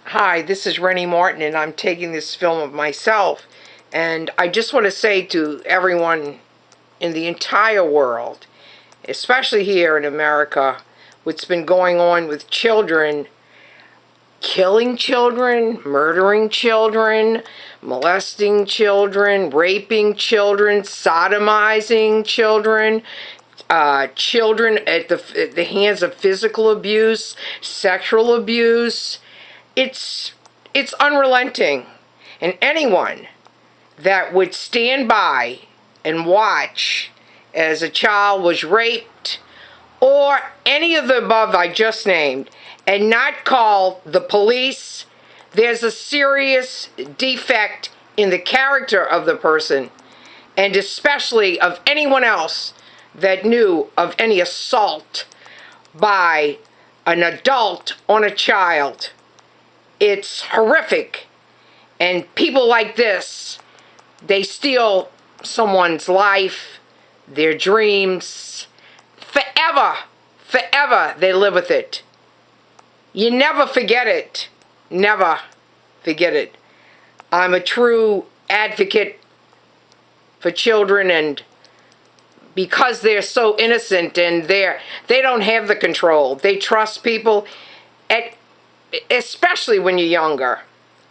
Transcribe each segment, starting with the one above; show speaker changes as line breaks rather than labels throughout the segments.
Hi, this is Rennie Martin, and I'm taking this film of myself. And I just want to say to everyone in the entire world, especially here in America, what's been going on with children, killing children, murdering children, molesting children, raping children, sodomizing children, children at the hands of physical abuse, sexual abuse. It's unrelenting. And anyone that would stand by and watch as a child was raped or any of the above I just named and not call the police, there's a serious defect in the character of the person, and especially of anyone else that knew of any assault by an adult on a child. It's horrific. And people like this, they steal someone's life, their dreams. Forever they live with it. You never forget it. Never forget it. I'm a true advocate for children, and because they're so innocent and they don't have the control. They trust people, especially when you're younger.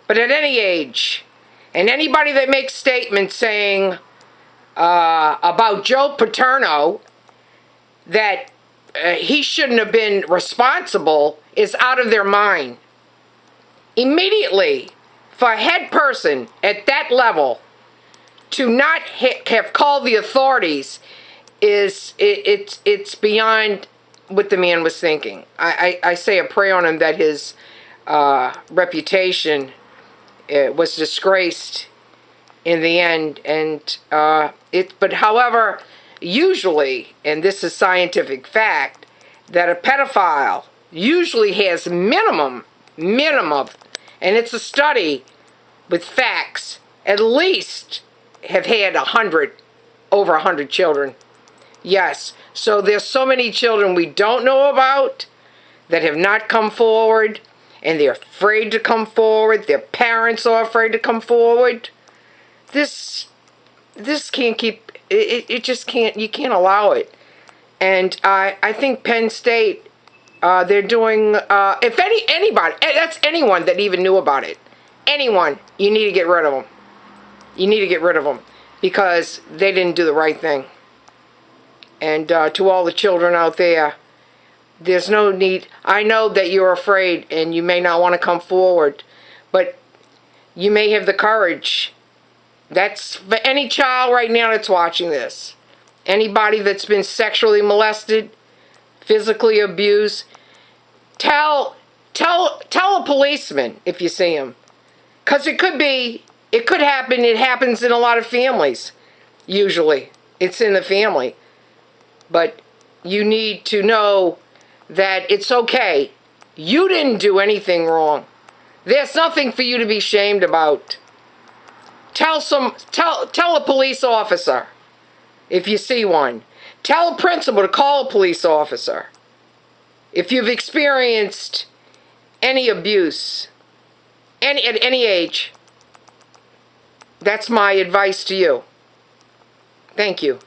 But at any age, and anybody that makes statements saying about Joe Paterno that he shouldn't have been responsible is out of their mind. Immediately, for a head person at that level to not have called the authorities it's beyond what the man was thinking. I say a prayer on him that his reputation was disgraced in the end, and but however, usually, and this is scientific fact, that a pedophile usually has minimum, and it's a study with facts, at least have had over 100 children. Yes, so there's so many children we don't know about that have not come forward, and they're afraid to come forward. Their parents are afraid to come forward. This can't keep, it just can't, you can't allow it. And I think Penn State, they're doing, if anybody, that's anyone that even knew about it. Anyone, you need to get rid of them. You need to get rid of them because they didn't do the right thing. And to all the children out there, there's no need. I know that you're afraid and you may not want to come forward, but you may have the courage. That's for any child right now that's watching this. Anybody that's been sexually molested, physically abused, tell a policeman if you see him. Because it could happen. It happens in a lot of families. Usually, it's in the family. But you need to know that it's okay. You didn't do anything wrong. There's nothing for you to be ashamed about. Tell a police officer if you see one. Tell a principal to call a police officer if you've experienced any abuse, at any age. That's my advice to you. Thank you.